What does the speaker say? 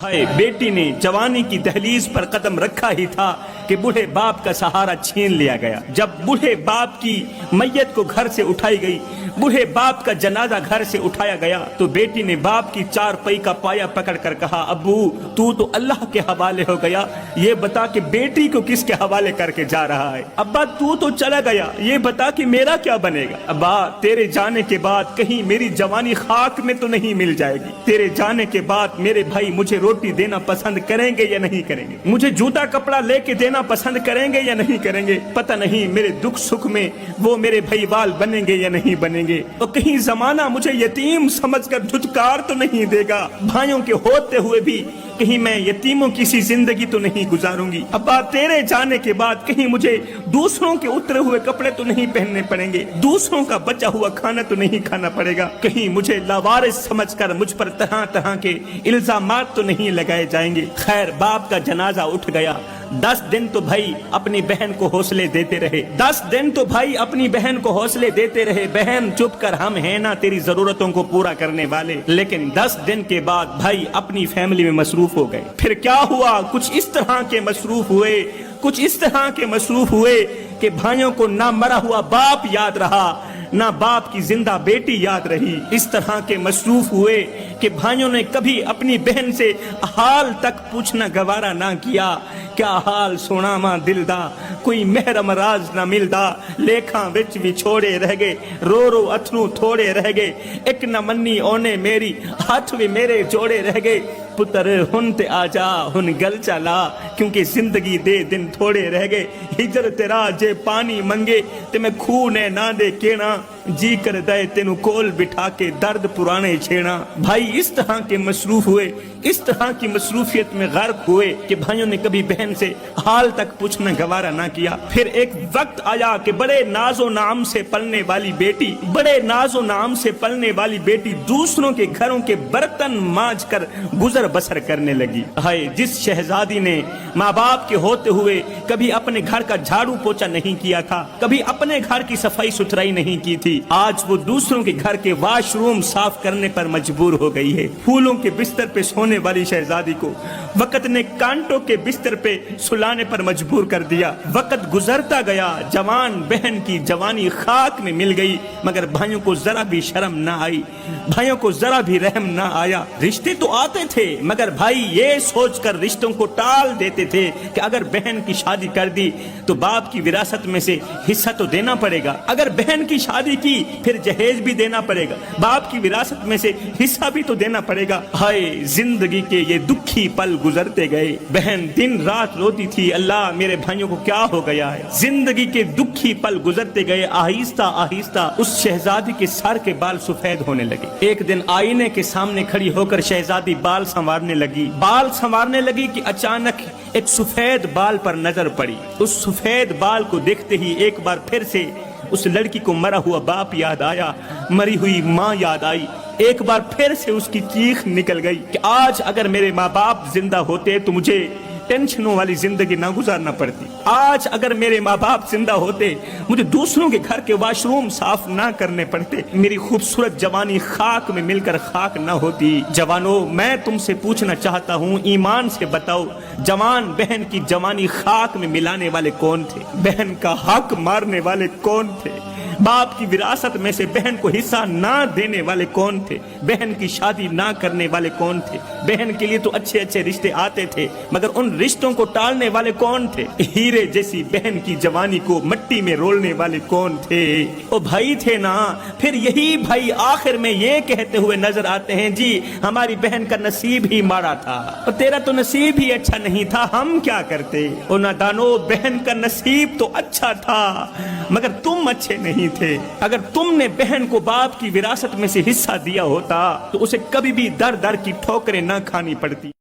हाय बेटी ने जवानी की दहलीज पर कदम रखा ही था कि बूढ़े बाप का सहारा छीन लिया गया। जब बूढ़े बाप की मैयत को घर से उठाई गई, बूढ़े बाप का जनाजा घर से उठाया गया, तो बेटी ने बाप की चारपाई का पाया पकड़कर कहा, अब्बू तू तो अल्लाह के हवाले हो गया, ये बता कि बेटी को किसके हवाले करके जा रहा है। अब्बा तू तो चला गया, ये बता कि मेरा क्या बनेगा। अब्बा तेरे जाने के बाद कहीं मेरी जवानी खाक में तो नहीं मिल जाएगी। तेरे जाने के बाद मेरे भाई मुझे रोटी देना पसंद करेंगे या नहीं करेंगे, मुझे जूता कपड़ा लेके देना पसंद करेंगे या नहीं करेंगे, पता नहीं मेरे दुख सुख में वो मेरे भाईवाल बनेंगे या नहीं बनेंगे। तो कहीं जमाना मुझे यतीम समझकर धुतकार तो नहीं देगा। भाइयों के होते हुए भी कहीं मैं यतीमों की सी जिंदगी तो नहीं गुजारूंगी। अब्बा तेरे जाने के बाद कहीं मुझे दूसरों के उतरे हुए कपड़े तो नहीं पहनने पड़ेंगे, दूसरों का बचा हुआ खाना तो नहीं खाना पड़ेगा, कहीं मुझे लावारिस समझकर मुझ पर तरह तरह के इल्जामात तो नहीं लगाए जाएंगे। खैर बाप का जनाजा उठ गया। 10 दिन तो भाई अपनी बहन को हौसले देते रहे, 10 दिन तो भाई अपनी बहन को हौसले देते रहे, बहन चुप कर, हम हैं ना तेरी जरूरतों को पूरा करने वाले। लेकिन 10 दिन के बाद भाई अपनी फैमिली में मसरूफ हो गए। फिर क्या हुआ, कुछ इस तरह के मसरूफ हुए, कुछ इस तरह के मसरूफ हुए कि भाइयों को ना मरा हुआ बाप याद रहा, ना बाप की जिंदा बेटी याद रही। इस तरह के मसरूफ हुए कि भाइयों ने कभी अपनी बहन से हाल तक पूछना गवारा ना किया। क्या हाल सोना मां दिलदा, कोई महरम राज ना मिलदा, लेखा विच विछोड़े रह गए, रो रो अथरू थोड़े रह गए, एक न मन्नी ओने मेरी, हाथ भी मेरे जोड़े रह गए। पुत्र हुन ते आजा हुन गल चला, क्योंकि जिंदगी दे दिन थोड़े रह गए। हिजर तेरा जे पानी मंगे ते मैं खूह ने ना दे केना, जी कर दे तेनु कोल बिठा के दर्द पुराने छेड़ा। भाई इस तरह के मसरूफ हुए, इस तरह की मसरूफियत में गर्क हुए कि भाइयों ने कभी बहन से हाल तक पूछना गवारा ना किया। फिर एक वक्त आया कि बड़े नाजो नाम से पलने वाली बेटी, बड़े नाजो नाम से पलने वाली बेटी दूसरों के घरों के बर्तन मांझ कर गुजर बसर करने लगी। हाय जिस शहजादी ने माँ बाप के होते हुए कभी अपने घर का झाड़ू पोछा नहीं किया था, कभी अपने घर की सफाई सुथराई नहीं की थी, आज वो दूसरों के घर के वॉशरूम साफ करने पर मजबूर हो गई है। फूलों के बिस्तर पे सोने वाली शहजादी को वक्त ने कांटों के बिस्तर पे सुलाने पर मजबूर कर दिया। वक्त गुजरता गया, जवान बहन की जवानी खाक में मिल गई, मगर भाइयों को जरा भी शर्म ना आई, भाइयों को जरा भी रहम ना आया। रिश्ते तो आते थे मगर भाई ये सोचकर रिश्तों को टाल देते थे कि अगर बहन की शादी कर दी तो बाप की विरासत में से हिस्सा तो देना पड़ेगा, अगर बहन की शादी की फिर जहेज भी देना पड़ेगा, बाप की विरासत में से हिस्सा भी तो देना पड़ेगा। हाय जिंदगी के ये दुखी पल गुजरते गए। बहन दिन रात रोती थी, अल्लाह मेरे भाइयों को क्या हो गया है। जिंदगी के दुखी पल गुजरते गए। आहिस्ता आहिस्ता उस शहजादी के सर के बाल सफेद होने लगे। एक दिन आईने के सामने खड़ी होकर शहजादी बाल संवारने लगी, बाल संवारने लगी कि अचानक एक सफेद बाल पर नजर पड़ी। उस सफेद बाल को देखते ही एक बार फिर से उस लड़की को मरा हुआ बाप याद आया, मरी हुई माँ याद आई। एक बार फिर से उसकी चीख निकल गई कि आज अगर मेरे माँ बाप जिंदा होते तो मुझे टेंशनों वाली जिंदगी ना गुजारना पड़ती। आज अगर मेरे माँ बाप जिंदा होते मुझे दूसरों के घर के वॉशरूम साफ ना करने पड़ते, मेरी खूबसूरत जवानी खाक में मिलकर खाक ना होती। जवानों मैं तुमसे पूछना चाहता हूँ, ईमान से बताओ, जवान बहन की जवानी खाक में मिलाने वाले कौन थे? बहन का हक मारने वाले कौन थे? बाप की विरासत में से बहन को हिस्सा ना देने वाले कौन थे? बहन की शादी ना करने वाले कौन थे? बहन के लिए तो अच्छे अच्छे रिश्ते आते थे, मगर उन रिश्तों को टालने वाले कौन थे? हीरे जैसी बहन की जवानी को मट्टी में रोलने वाले कौन थे? वो भाई थे ना। फिर यही भाई आखिर में ये कहते हुए नजर आते हैं, जी हमारी बहन का नसीब ही माड़ा था, और तेरा तो नसीब ही अच्छा नहीं था, हम क्या करते? ओ नादानो, बहन का नसीब तो अच्छा था मगर तुम अच्छे नहीं थे। अगर तुमने बहन को बाप की विरासत में से हिस्सा दिया होता तो उसे कभी भी दर दर की ठोकरें ना खानी पड़ती।